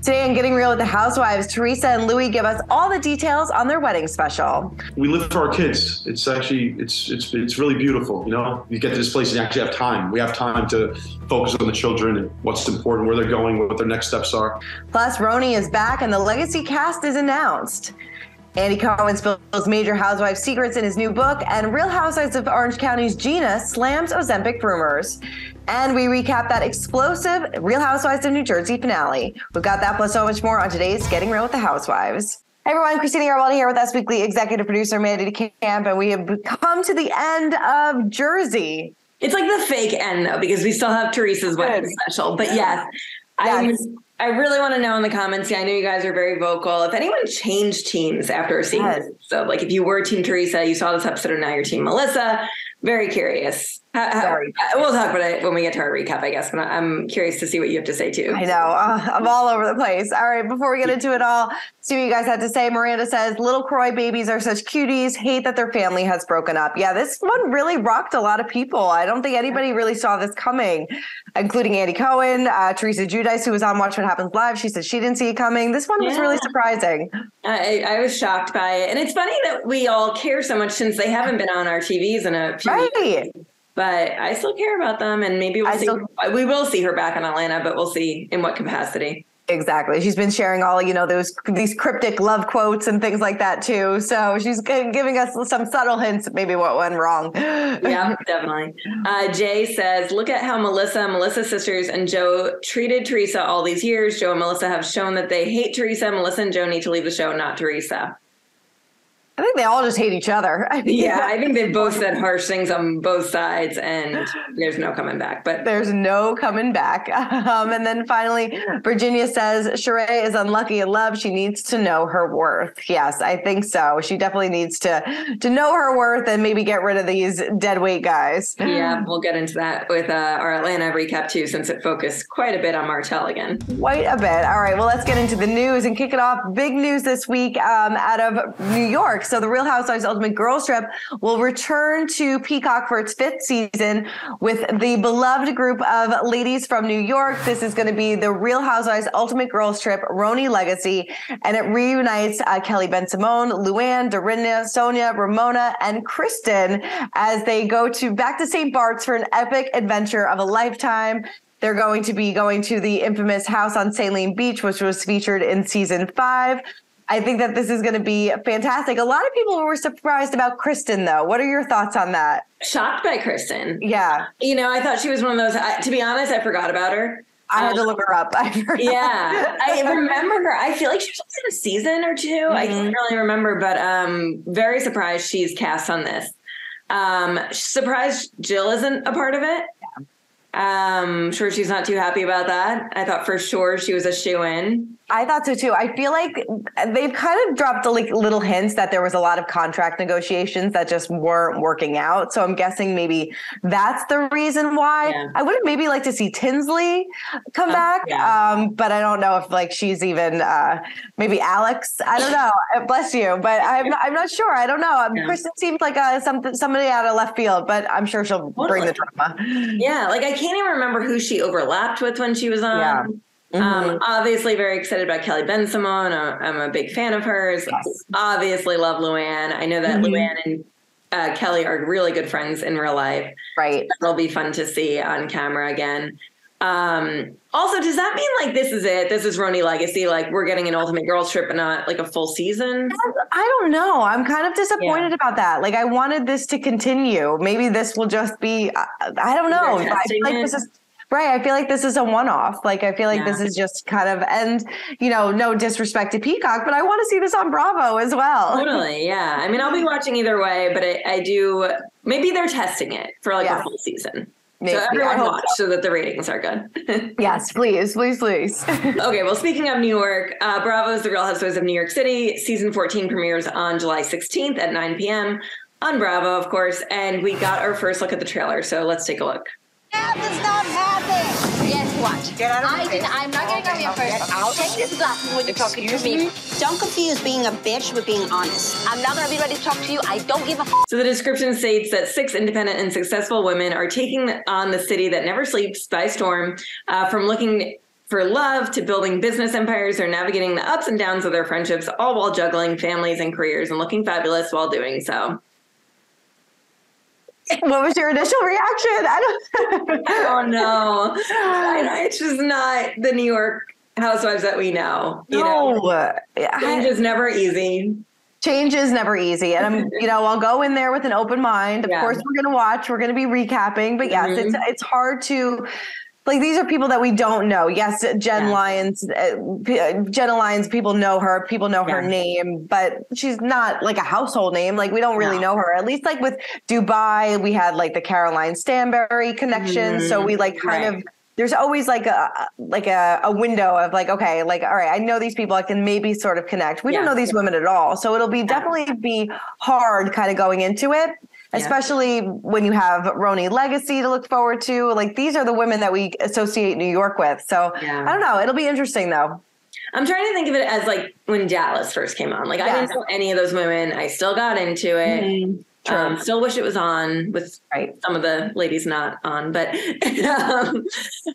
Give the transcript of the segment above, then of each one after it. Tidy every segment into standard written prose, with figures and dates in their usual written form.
Today on Getting Real with the Housewives, Teresa and Louis give us all the details on their wedding special. We live for our kids. It's actually, it's really beautiful. You know, you get to this place and you actually have time. We have time to focus on the children and what's important, where they're going, what their next steps are. Plus, RHONJ is back and the legacy cast is announced. Andy Cohen spills major Housewives secrets in his new book, and Real Housewives of Orange County's Gina slams Ozempic rumors. And we recap that explosive Real Housewives of New Jersey finale. We've got that plus so much more on today's Getting Real with the Housewives. Hey everyone, Christina Garbaldi here with Us Weekly executive producer Mandy Camp, and we have come to the end of Jersey. It's like the fake end though, because we still have Teresa's wedding special. But yes. I really want to know in the comments. Yeah, I know you guys are very vocal. If anyone changed teams after seeing this, so like if you were Team Teresa, you saw this episode, and now you're Team Melissa. Very curious. We'll talk about it when we get to our recap, I guess. But I'm curious to see what you have to say too. I know. I'm all over the place. All right, before we get into it all, see what you guys had to say. Miranda says, little Croy babies are such cuties. Hate that their family has broken up. Yeah, this one really rocked a lot of people. I don't think anybody really saw this coming, including Andy Cohen, Teresa Giudice, who was on Watch What Happens Live. She said she didn't see it coming. This one was really surprising. I was shocked by it. And it's funny that we all care so much since they haven't been on our TVs in a few years. But I still care about them, and maybe we will see her back in Atlanta, but we'll see in what capacity. Exactly. She's been sharing all, these cryptic love quotes and things like that too. So she's giving us some subtle hints of maybe what went wrong. Yeah, definitely. Jay says, look at how Melissa's sisters, and Joe treated Teresa all these years. Joe and Melissa have shown that they hate Teresa. Melissa and Joe need to leave the show, not Teresa. I think they all just hate each other. I think they both said harsh things on both sides, and there's no coming back. But there's no coming back. And then finally, Virginia says Sheree is unlucky in love. She needs to know her worth. Yes, I think so. She definitely needs to know her worth and maybe get rid of these deadweight guys. Yeah, we'll get into that with our Atlanta recap too, since it focused quite a bit on Martell again. Quite a bit. All right, well, let's get into the news and kick it off. Big news this week out of New York. So the Real Housewives Ultimate Girls Trip will return to Peacock for its 5th season with the beloved group of ladies from New York. This is going to be the Real Housewives Ultimate Girls Trip RHONJ Legacy, and it reunites Kelly Ben-Simone, Luann, Dorinda, Sonia, Ramona, and Kristen as they go back to St. Bart's for an epic adventure of a lifetime. They're going to be going to the infamous house on Saline Beach, which was featured in season 5. I think that this is going to be fantastic. A lot of people were surprised about Kristen, though. What are your thoughts on that? Shocked by Kristen. Yeah. I thought she was one of those, to be honest, I forgot about her. I had to look her up. Yeah. I remember her. I feel like she was in a season or two. Mm-hmm. I can't really remember, but very surprised she's cast on this. Surprised Jill isn't a part of it. Yeah. Sure she's not too happy about that. I thought for sure she was a shoo-in. I thought so too. I feel like they've kind of dropped little hints that there was a lot of contract negotiations that just weren't working out. So I'm guessing maybe that's the reason why. Yeah. I would have maybe liked to see Tinsley come back. Yeah. But I don't know if she's even maybe Alex. I don't know. Bless you. But I'm not sure. I don't know. Yeah. Kristen seems like somebody out of left field, but I'm sure she'll bring the drama. Yeah. I can't even remember who she overlapped with when she was on. Yeah. Mm-hmm. Obviously very excited about Kelly Ben-Simone. I'm a big fan of hers. Yes. Obviously love Luann. I know that Luann and Kelly are really good friends in real life. Right. That'll be fun to see on camera again. Also, does that mean this is it? This is RHONJ Legacy? We're getting an Ultimate Girls Trip and not a full season? I don't know. I'm kind of disappointed about that. I wanted this to continue. Maybe this will just be, I don't know. I feel like this is right. I feel like this is a one-off. I feel like this is just kind of, and, no disrespect to Peacock, but I want to see this on Bravo as well. Totally. Yeah. I mean, I'll be watching either way, but I do, maybe they're testing it for a full season. Maybe. So everyone watch so that the ratings are good. Yes, please. Okay, well, speaking of New York, Bravo's The Real Housewives of New York City. Season 14 premieres on July 16th at 9 p.m. on Bravo, of course. And we got our first look at the trailer, so let's take a look. That does not happen. Yes, what? Get out of my face. I'm not getting on your first. I'll take this glass when you're talking to me. Don't confuse being a bitch with being honest. I'm not going to be ready to talk to you. I don't give a f. So the description states that 6 independent and successful women are taking on the city that never sleeps by storm from looking for love to building business empires. They're navigating the ups and downs of their friendships, all while juggling families and careers and looking fabulous while doing so. What was your initial reaction? I don't know. It's just not the New York Housewives that we know. You know? Change is never easy. Change is never easy. And I'll go in there with an open mind. Of course, we're going to watch, we're going to be recapping, but yes, it's hard to, like, these are people that we don't know. Yes, Jenna Lyons, people know her, her name, but she's not like a household name. Like, we don't really know her. At least like with Dubai, we had like the Caroline Stanbury connection. So we like kind of, there's always like a window of like, okay, like, all right, I know these people, I can maybe sort of connect. We don't know these women at all. So it'll be definitely be hard kind of going into it. Especially when you have RHONJ legacy to look forward to. Like, these are the women that we associate New York with. So I don't know. It'll be interesting though. I'm trying to think of it as like when Dallas first came on. Like, I didn't know any of those women. I still got into it. Still wish it was on with some of the ladies not on, but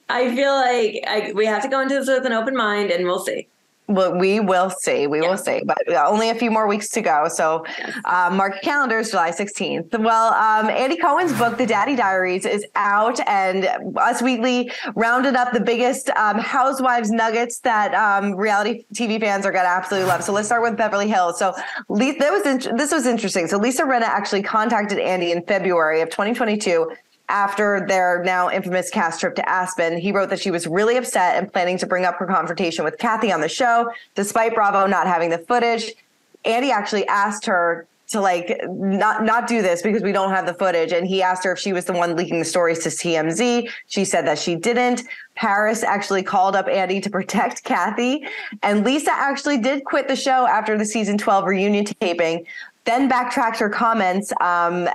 I feel like we have to go into this with an open mind, and we'll see. Well, we will see. We will see. But only a few more weeks to go. So mark your calendars, July 16th. Well, Andy Cohen's book, The Daddy Diaries, is out. And Us Weekly rounded up the biggest Housewives nuggets that reality TV fans are going to absolutely love. So let's start with Beverly Hills. So this was interesting. So Lisa Rinna actually contacted Andy in February of 2022 after their now infamous cast trip to Aspen. He wrote that she was really upset and planning to bring up her confrontation with Kathy on the show, despite Bravo not having the footage. Andy actually asked her to like not do this because we don't have the footage. And he asked her if she was the one leaking the stories to TMZ. She said that she didn't. Paris actually called up Andy to protect Kathy. And Lisa actually did quit the show after the season 12 reunion taping, then backtracked her comments, and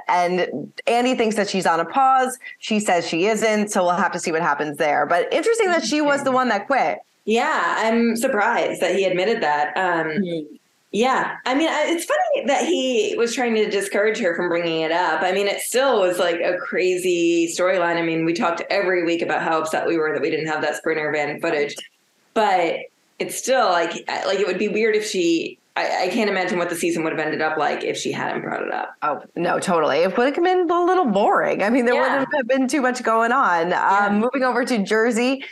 Andy thinks that she's on a pause. She says she isn't, so we'll have to see what happens there. But interesting that she was the one that quit. Yeah, I'm surprised that he admitted that. Yeah, I mean, it's funny that he was trying to discourage her from bringing it up. I mean, it still was like a crazy storyline. I mean, we talked every week about how upset we were that we didn't have that Sprinter van footage, but it's still like it would be weird if she. I can't imagine what the season would have ended up like if she hadn't brought it up. Oh, no, totally. It would have been a little boring. I mean, there wouldn't have been too much going on. Moving over to Jersey,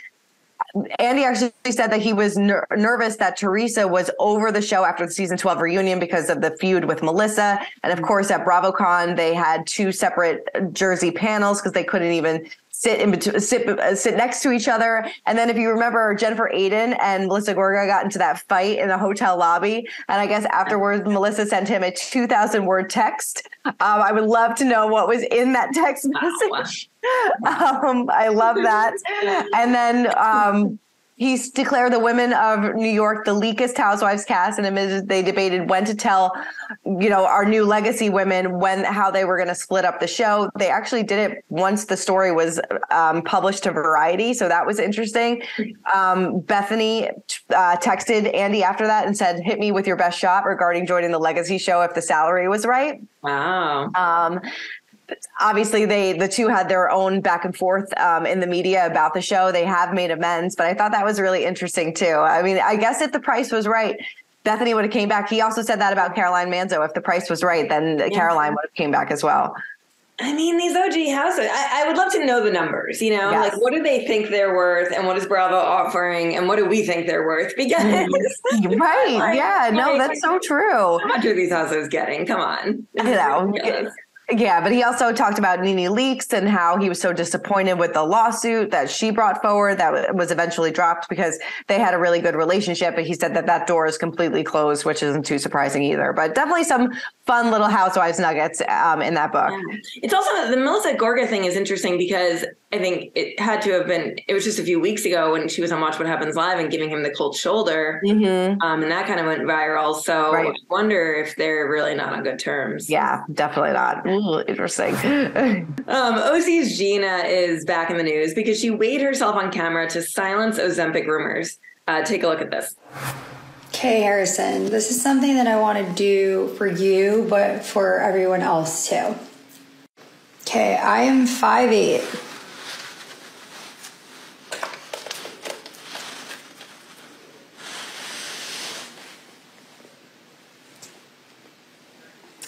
Andy actually said that he was nervous that Teresa was over the show after the season 12 reunion because of the feud with Melissa. And of course, at BravoCon, they had two separate Jersey panels because they couldn't even sit next to each other. And then if you remember, Jennifer Aiden and Melissa Gorga got into that fight in the hotel lobby. And I guess afterwards, Melissa sent him a 2,000-word text. I would love to know what was in that text message. I love that. And then he's declared the women of New York the leakest Housewives cast, and admitted they debated when to tell, our new legacy women how they were going to split up the show. They actually did it once the story was published to Variety, so that was interesting. Bethany texted Andy after that and said, "Hit me with your best shot regarding joining the legacy show if the salary was right." Wow. Obviously, the two had their own back and forth in the media about the show. They have made amends, but I thought that was really interesting too. I mean, I guess if the price was right, Bethany would have came back. He also said that about Caroline Manzo. If the price was right, then Caroline would have came back as well. I mean, these OG houses, I would love to know the numbers, like what do they think they're worth and what is Bravo offering and what do we think they're worth? Because that's so true. How much are these houses getting? Come on. Yeah, but he also talked about Nene Leakes and how he was so disappointed with the lawsuit that she brought forward that was eventually dropped because they had a really good relationship. But he said that door is completely closed, which isn't too surprising either. But definitely some fun little Housewives nuggets in that book. Yeah. It's also the Melissa Gorga thing is interesting because I think it had to have been, it was just a few weeks ago when she was on Watch What Happens Live and giving him the cold sholler. And that kind of went viral. So I wonder if they're really not on good terms. Yeah, definitely not. Ooh, interesting. OC's Gina is back in the news because she weighed herself on camera to silence Ozempic rumors. Take a look at this. Okay, Harrison, this is something that I want to do for you, but for everyone else too. Okay, I am 5'8".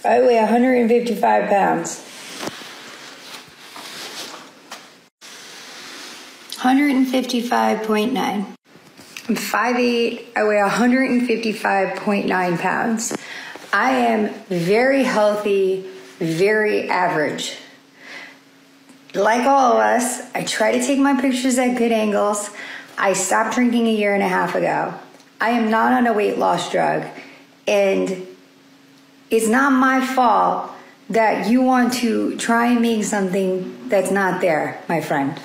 I weigh 155 pounds. 155.9. I'm 5'8". I weigh 155.9 pounds. I am very healthy, very average. Like all of us, I try to take my pictures at good angles. I stopped drinking a year and a half ago. I am not on a weight loss drug. And it's not my fault that you want to try and make something that's not there, my friend.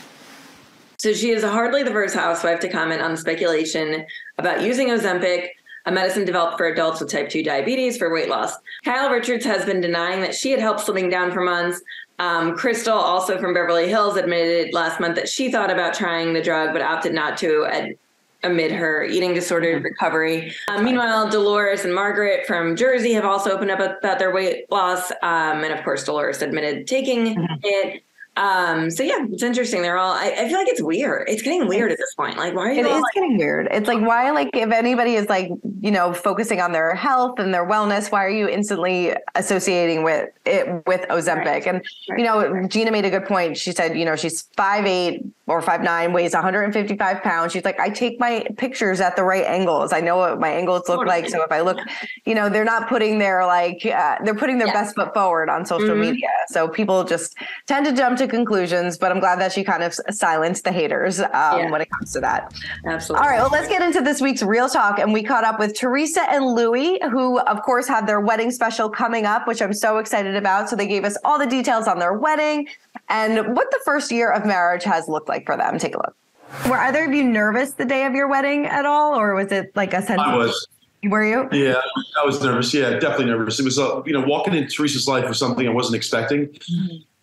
So she is hardly the first housewife to comment on the speculation about using Ozempic, a medicine developed for adults with type 2 diabetes, for weight loss. Kyle Richards has been denying that she had help slimming down for months. Crystal, also from Beverly Hills, admitted last month that she thought about trying the drug, but opted not to amid her eating disorder recovery. Meanwhile, Dolores and Margaret from Jersey have also opened up about their weight loss. And of course, Dolores admitted taking it. So yeah, it's interesting. They're all, I feel like it's weird. It's getting weird at this point. Like, why are you It is getting weird. It's like, why, like, if anybody is like, you know, focusing on their health and their wellness, why are you instantly associating with it with Ozempic? Right. And, you know, Gina made a good point. She said, you know, she's 5'8" or 5'9", weighs 155 pounds. She's like, I take my pictures at the right angles. I know what my angles look like. So if I look, you know, they're not putting their like, they're putting their best foot forward on social media. So people just tend to jump to conclusions, but I'm glad that she kind of silenced the haters when it comes to that. Absolutely. All right, well, let's get into this week's Real Talk. And we caught up with Teresa and Louis, who of course have their wedding special coming up, which I'm so excited about. So they gave us all the details on their wedding and what the first year of marriage has looked like for them. Take a look. Were either of you nervous the day of your wedding at all? Or was it like a sense? I was. Were you? Yeah, I was nervous. Yeah, definitely nervous. It was, you know, walking into Teresa's life was something I wasn't expecting.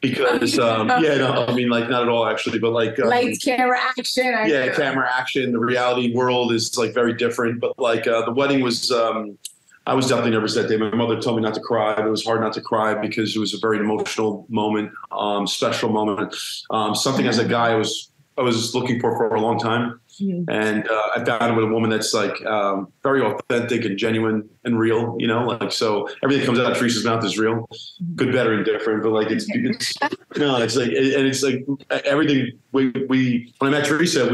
Because, no, I mean, like, not at all, actually, but like... lights, camera, action. Camera, action. The reality world is, like, very different. But, like, the wedding was... I was definitely nervous that day. My mother told me not to cry. It was hard not to cry because it was a very emotional moment, special moment. Something as a guy I was looking for a long time. And I found with a woman that's like very authentic and genuine and real, you know, like, so everything that comes out of Teresa's mouth is real, good, better, and different. But like, it's like, and it's like everything when I met Teresa,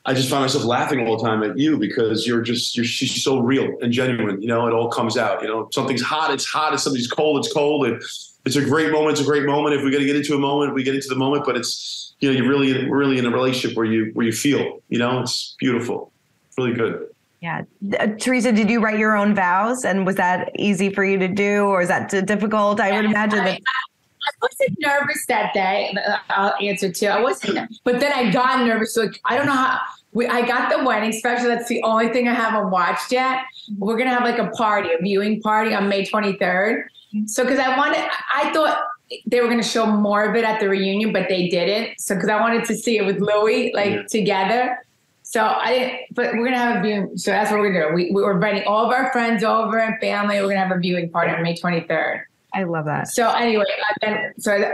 I just found myself laughing all the time at you because she's so real and genuine, you know, it all comes out, you know, something's hot, it's hot. If something's cold, it's cold. And it's a great moment. It's a great moment. If we got to get into a moment, we get into the moment, but it's, you know, you're really in a relationship where you feel, you know, it's beautiful, really good. Yeah. Teresa, did you write your own vows? And was that easy for you to do, or is that difficult? I would imagine that. I wasn't nervous that day. I'll answer too. I wasn't, but then I got nervous. Like, I don't know how. I got the wedding special. That's the only thing I haven't watched yet. We're gonna have like a viewing party on May 23rd. So, because I thought they were going to show more of it at the reunion, but they didn't. So, because I wanted to see it with Louis, together. So I didn't, but we're going to have a viewing. So that's what we're going to do. We were inviting all of our friends over and family. We're going to have a viewing party on May 23rd. I love that. So anyway,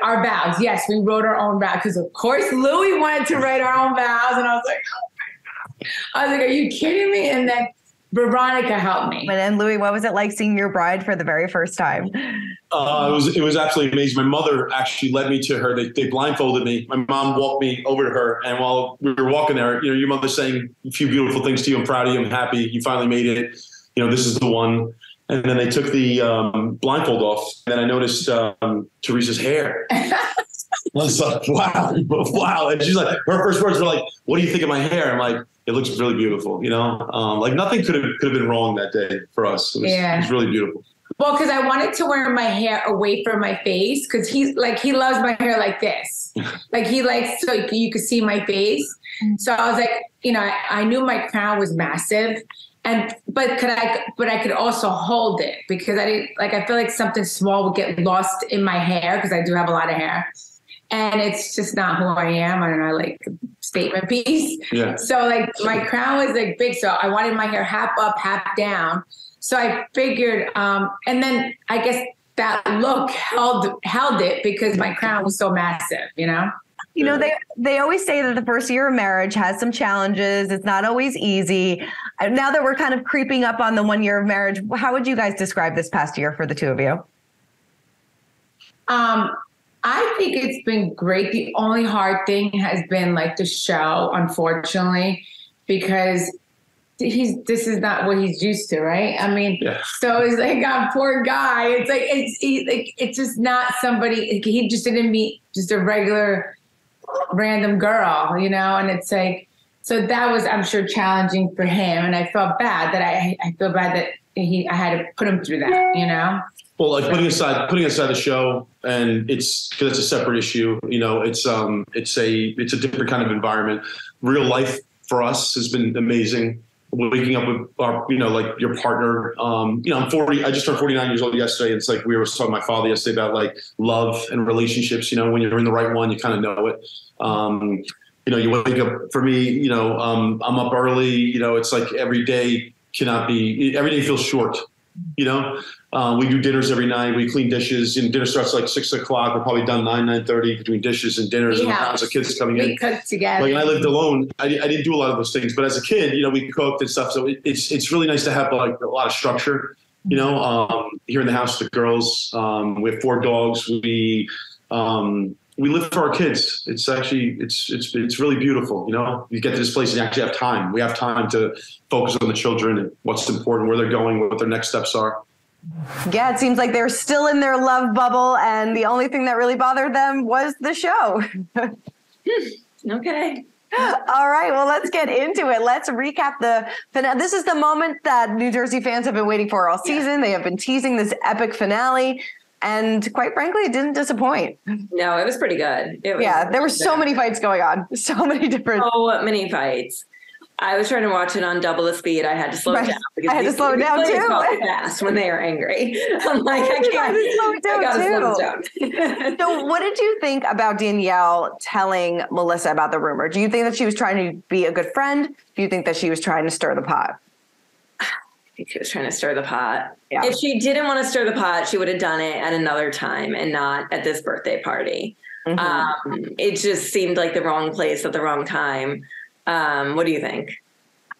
our vows. Yes, we wrote our own vows because of course Louis wanted to write our own vows. And I was like, oh my God. I was like, are you kidding me? And then Veronica helped me. And Louis, what was it like seeing your bride for the very first time? It was absolutely amazing. My mother actually led me to her. They blindfolded me. My mom walked me over to her. And while we were walking there, you know, your mother's saying a few beautiful things to you. I'm proud of you. I'm happy. You finally made it. You know, this is the one. And then they took the blindfold off. And then I noticed Teresa's hair. I was like, wow. And she's like, her first words were like, what do you think of my hair? I'm like, it looks really beautiful, you know? Like nothing could have been wrong that day for us. It was really beautiful. Well, because I wanted to wear my hair away from my face because he loves my hair like this. Like he likes so you could see my face. So I was like, you know, I knew my crown was massive. But I could also hold it because I feel like something small would get lost in my hair because I do have a lot of hair. And it's just not who I am. I don't know, like statement piece. Yeah. So like my crown was like big. So I wanted my hair half up, half down. So I figured, and then I guess that look held it because my crown was so massive, you know? You know, they always say that the first year of marriage has some challenges. It's not always easy. Now that we're kind of creeping up on the 1 year of marriage, how would you guys describe this past year for the two of you? I think it's been great. The only hard thing has been like the show, unfortunately, because this is not what he's used to, right? I mean, so it's like a poor guy. It's like it's just not somebody. He just didn't meet just a regular random girl, you know. And it's like, so that was, I'm sure, challenging for him. And I felt bad that I feel bad that I had to put him through that, you know. Well, like putting aside the show, and it's because it's a separate issue. You know, it's a different kind of environment. Real life for us has been amazing. Waking up with our, you know, like your partner. You know, I'm 40. I just turned 49 years old yesterday. It's like we were talking to my father yesterday about like love and relationships. You know, when you're in the right one, you kind of know it. You know, you wake up. For me, you know, I'm up early. You know, it's like every day feels short. You know, we do dinners every night. We clean dishes, and dinner starts like 6 o'clock. We're probably done 9:30 between dishes and dinners and all kinds of kids coming in. We cook together. Like, when I lived alone, I didn't do a lot of those things. But as a kid, you know, we cooked and stuff. So it's really nice to have like a lot of structure. You know, here in the house with the girls, we have 4 dogs. We live for our kids. It's actually it's really beautiful. You know, you get to this place and you actually have time. We have time to focus on the children and what's important, where they're going, what their next steps are. Yeah, it seems like they're still in their love bubble, and the only thing that really bothered them was the show. Okay. All right, well, let's get into it. Let's recap the finale. This is the moment that New Jersey fans have been waiting for all season. They have been teasing this epic finale. And quite frankly, it didn't disappoint. No, it was pretty good. There were so many fights going on. So many fights. I was trying to watch it on double the speed. I had to slow it down. I had to slow it down too. Fast when they are angry. I'm like, I can't. I gotta slow it down. So what did you think about Danielle telling Melissa about the rumor? Do you think that she was trying to be a good friend? Do you think that she was trying to stir the pot? I think she was trying to stir the pot. Yeah. If she didn't want to stir the pot, she would have done it at another time and not at this birthday party. Mm-hmm. It just seemed like the wrong place at the wrong time. What do you think?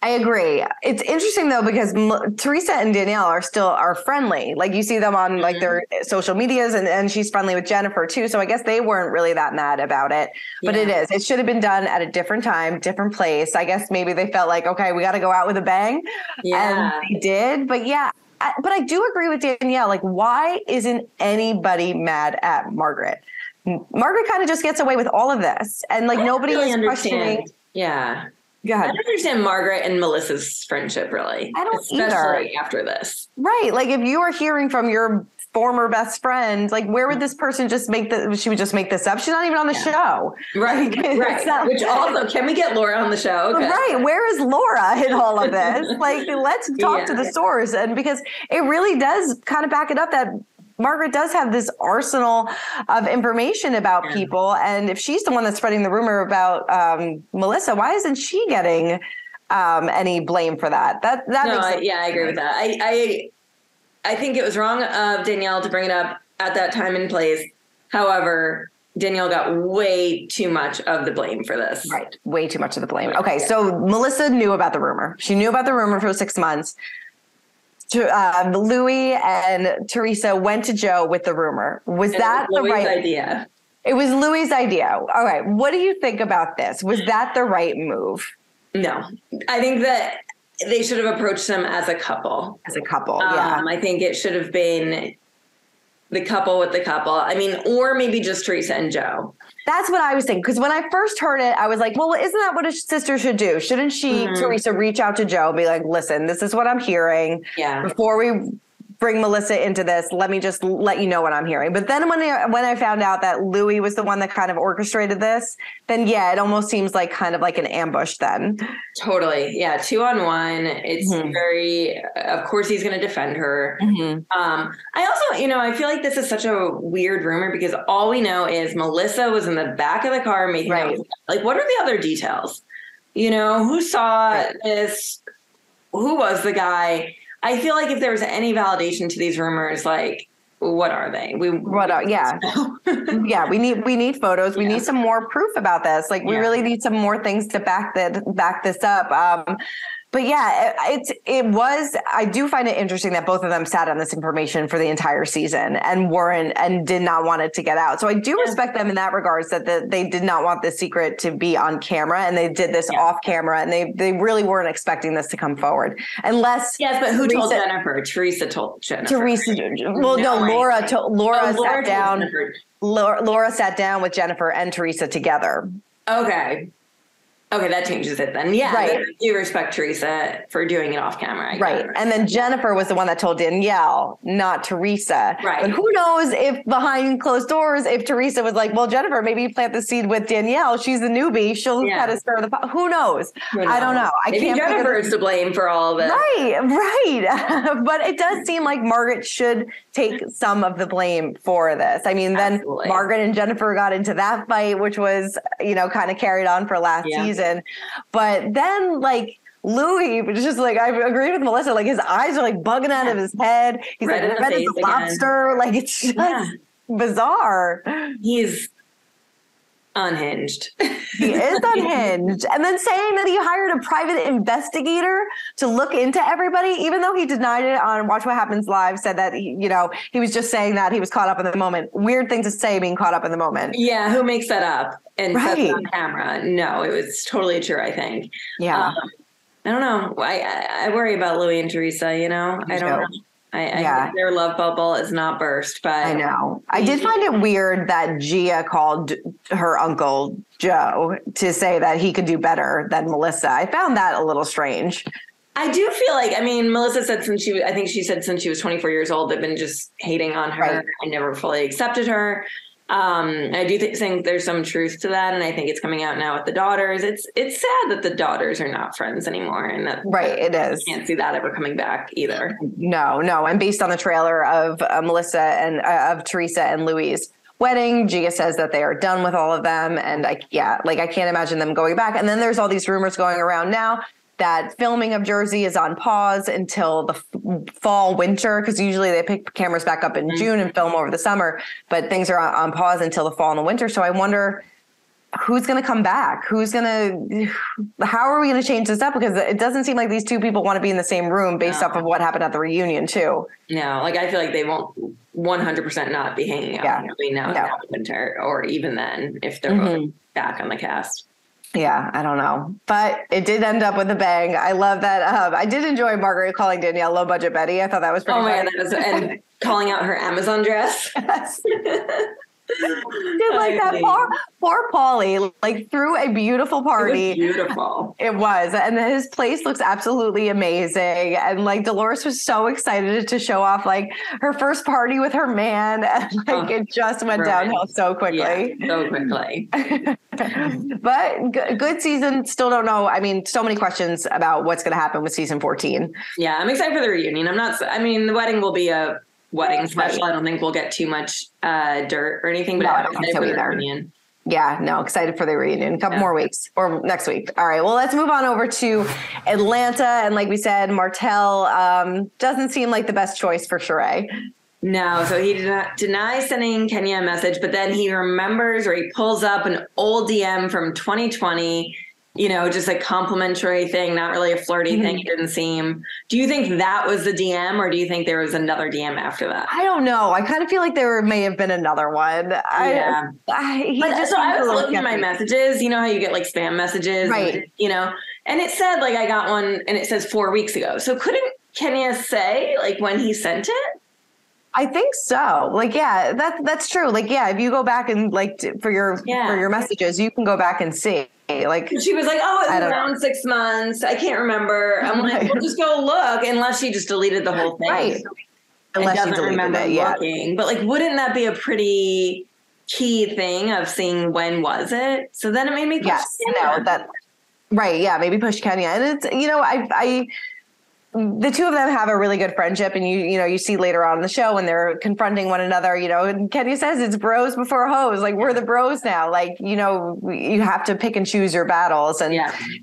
I agree. It's interesting though, because Teresa and Danielle are friendly. Like you see them on like their social medias, and she's friendly with Jennifer too. So I guess they weren't really that mad about it, but it should have been done at a different time, different place. I guess maybe they felt like, okay, we got to go out with a bang. And they did. But but I do agree with Danielle. Like, why isn't anybody mad at Margaret? Margaret kind of just gets away with all of this, and like nobody is questioning. Yeah. Go ahead. I don't understand Margaret and Melissa's friendship, really. I don't especially after this. Right. Like if you are hearing from your former best friend, like where would this person just she would just make this up? She's not even on the show. Right. Right. Which also, can we get Laura on the show? Okay. Right. Where is Laura in all of this? Like, let's talk to the source. And because it really does kind of back it up that Margaret does have this arsenal of information about people. And if she's the one that's spreading the rumor about Melissa, why isn't she getting any blame for that? That makes sense. Yeah, I agree with that. I think it was wrong of Danielle to bring it up at that time and place. However, Danielle got way too much of the blame for this. Right. Way too much of the blame. Okay. So Melissa knew about the rumor. She knew about the rumor for 6 months. Louis and Teresa went to Joe with the rumor. Was that the right idea? It was Louis' idea. All right. What do you think about this? Was that the right move? No. I think that they should have approached them as a couple. I think it should have been the couple with the couple. I mean, or maybe just Teresa and Joe. That's what I was thinking. Because when I first heard it, I was like, well, isn't that what a sister should do? Shouldn't she, Teresa, reach out to Joe and be like, listen, this is what I'm hearing. Yeah. Before we bring Melissa into this, let me just let you know what I'm hearing. But then when I found out that Louis was the one that kind of orchestrated this, then it almost seems like kind of like an ambush then. Totally. Yeah. 2-on-1. It's very, of course he's going to defend her. I also, I feel like this is such a weird rumor because all we know is Melissa was in the back of the car making out. Like, what are the other details? Who saw this? Who was the guy? I feel like if there was any validation to these rumors, like, what are they? We need photos. We need some more proof about this. Like, we really need some more things to back this up. But yeah, I do find it interesting that both of them sat on this information for the entire season and did not want it to get out. So I do respect them in that regards, that they did not want this secret to be on camera, and they did this off camera, and they really weren't expecting this to come forward. Unless yes, but who told Jennifer? Teresa told Jennifer. Well, no, Laura sat down. Laura sat down with Jennifer and Teresa together. Okay, that changes it then. Yeah, right. I do respect Teresa for doing it off camera. Right. And then Jennifer was the one that told Danielle, not Teresa. Right. But who knows if behind closed doors, if Teresa was like, well, Jennifer, maybe plant the seed with Danielle. She's the newbie. She'll kind of stir the pot. Who knows? I don't know. Maybe Jennifer is to blame for all of this. Right. But it does seem like Margaret should take some of the blame for this. I mean, then Margaret and Jennifer got into that fight, which was, kind of carried on for last season. But then Louis was just I agree with Melissa, his eyes are bugging out of his head. He's red as a lobster. It's just bizarre. He's unhinged. He is unhinged. And then saying that he hired a private investigator to look into everybody, even though he denied it on Watch What Happens Live, said that he was just saying that he was caught up in the moment. Weird thing to say, being caught up in the moment. Yeah, who makes that up and says it on camera? No, it was totally true, I think. Yeah. I don't know. I worry about Louis and Teresa, I don't know. I think their love bubble is not burst, but I know. I did find it weird that Gia called her uncle Joe to say that he could do better than Melissa. I found that a little strange. I do feel Melissa said since she was 24 years old, they've been just hating on her. Right. I never fully accepted her. I do think there's some truth to that, and I think it's coming out now with the daughters. It's sad that the daughters are not friends anymore, and that it is. I can't see that ever coming back either. No. And based on the trailer of Melissa and of Teresa and Louis' wedding, Gia says that they are done with all of them, and I can't imagine them going back. And then there's all these rumors going around now that filming of Jersey is on pause until the fall, winter, because usually they pick cameras back up in June and film over the summer, but things are on pause until the fall and the winter. So I wonder who's going to come back? How are we going to change this up? Because it doesn't seem like these two people want to be in the same room based off of what happened at the reunion too. No, I feel like they won't 100% not be hanging out between now and winter, or even then if they're both back on the cast. Yeah, I don't know. But it did end up with a bang. I love that. I did enjoy Margaret calling Danielle low budget Betty. I thought that was pretty funny. Yeah, and calling out her Amazon dress. Yes. Dude, that poor Paulie threw a beautiful party. It was beautiful. It was. And his place looks absolutely amazing. And Dolores was so excited to show off her first party with her man. And it just went downhill so quickly. Yeah, so quickly. But good season. Still don't know. I mean, so many questions about what's going to happen with season 14. Yeah, I'm excited for the reunion. The wedding will be a wedding special. Right. I don't think we'll get too much dirt or anything, but I'm excited for the reunion. Yeah, no, excited for the reunion. A couple more weeks or next week. All right, well, let's move on over to Atlanta. And like we said, Martell doesn't seem like the best choice for Sheree. No, so he denies sending Kenya a message, but then he remembers, or he pulls up an old DM from 2020, just a complimentary thing, not really a flirty thing. It didn't seem. Do you think that was the DM, or do you think there was another DM after that? I don't know. I kind of feel like there may have been another one. I was looking at my messages. You know how you get spam messages, right? And it said I got one, and it says 4 weeks ago. So couldn't Kenya say when he sent it? I think so. That's true. If you go back and for your messages, you can go back and see. She was like, "Oh, it's around 6 months. I can't remember." I'm like, "Well, just go look." Unless she just deleted the whole thing, right? Unless she deleted remember looking. But wouldn't that be a pretty key thing of seeing when was it? So then it made me push Kenya. Right? Yeah, maybe push Kenya, and it's I the two of them have a really good friendship, and you see later on in the show when they're confronting one another, and Kenya says it's bros before hoes. We're the bros now. You have to pick and choose your battles. And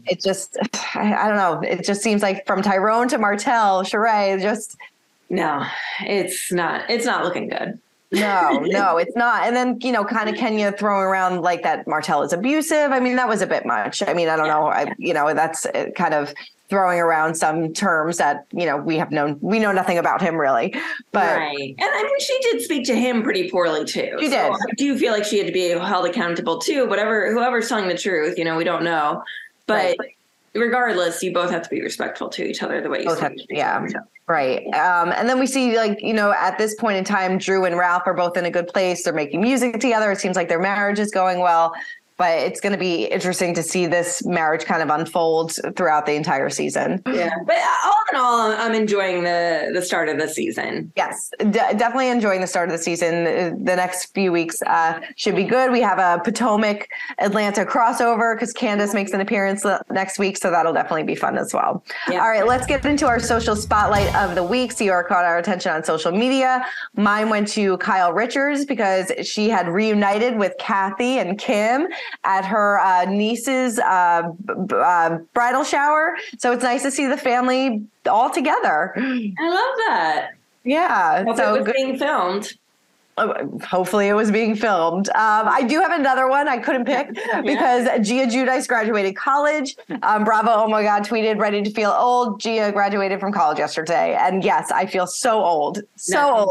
it just, I don't know. It just seems like from Tyrone to Martell, Sheree, just. No, it's not looking good. No, it's not. And then, kind of Kenya throwing around that Martell is abusive. I mean, that was a bit much. I mean, I don't know. That's kind of throwing around some terms that, we know nothing about him really. But right. And I mean, she did speak to him pretty poorly too. She did. I do feel like she had to be held accountable too. Whoever's telling the truth, we don't know. But regardless, you both have to be respectful to each other the way you speak. Yeah. Right. And then we see at this point in time, Drew and Ralph are both in a good place. They're making music together. It seems like their marriage is going well. But it's going to be interesting to see this marriage kind of unfold throughout the entire season. Yeah. But all in all, I'm enjoying the start of the season. Yes, definitely enjoying the start of the season. The next few weeks should be good. We have a Potomac Atlanta crossover because Candace makes an appearance next week. So that'll definitely be fun as well. Yeah. All right, let's get into our social spotlight of the week. See what caught our attention on social media. Mine went to Kyle Richards because she had reunited with Kathy and Kim at her niece's bridal shower. So it's nice to see the family all together. I love that. Yeah. Hope it was being filmed. Hopefully it was being filmed. I do have another one I couldn't pick because Gia Giudice graduated college. Bravo, oh my God, tweeted, ready to feel old. Gia graduated from college yesterday. And yes, I feel so old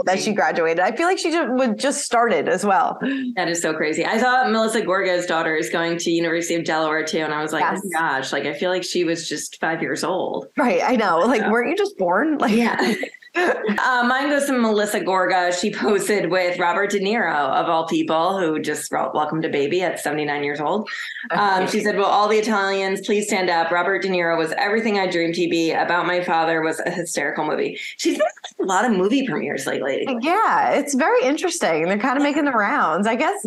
that she graduated. I feel like she just started as well. That is so crazy. I thought Melissa Gorga's daughter is going to University of Delaware too. And I was like, oh my gosh, I feel like she was just 5 years old. Right. I know. Weren't you just born? Yeah. Mine goes to Melissa Gorga. She posted with Robert De Niro, of all people, who just welcomed a baby at 79 years old. She said, "Will all the Italians please stand up? Robert De Niro was everything I dreamed he'd be. About My Father was a hysterical movie." She's been in a lot of movie premieres lately. Yeah, it's very interesting. They're kind of making the rounds. I guess,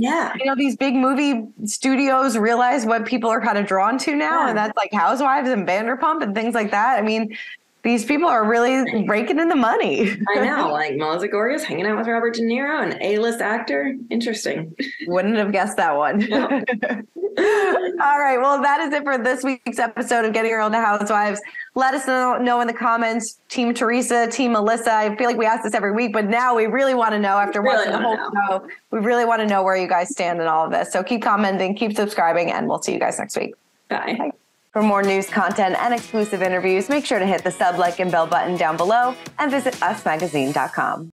these big movie studios realize what people are kind of drawn to now, and that's like Housewives and Vanderpump and things like that. I mean, these people are really raking in the money. I know, Melissa Gorga's hanging out with Robert De Niro, an A-list actor. Interesting. Wouldn't have guessed that one. No. All right. Well, that is it for this week's episode of Getting Your Own Housewives. Let us know in the comments, Team Teresa, Team Melissa. I feel like we ask this every week, but now we really want to know after watching the whole show. We really want to know where you guys stand in all of this. So keep commenting, keep subscribing, and we'll see you guys next week. Bye. Bye. For more news, content, and exclusive interviews, make sure to hit the sub, like, and bell button down below and visit usmagazine.com.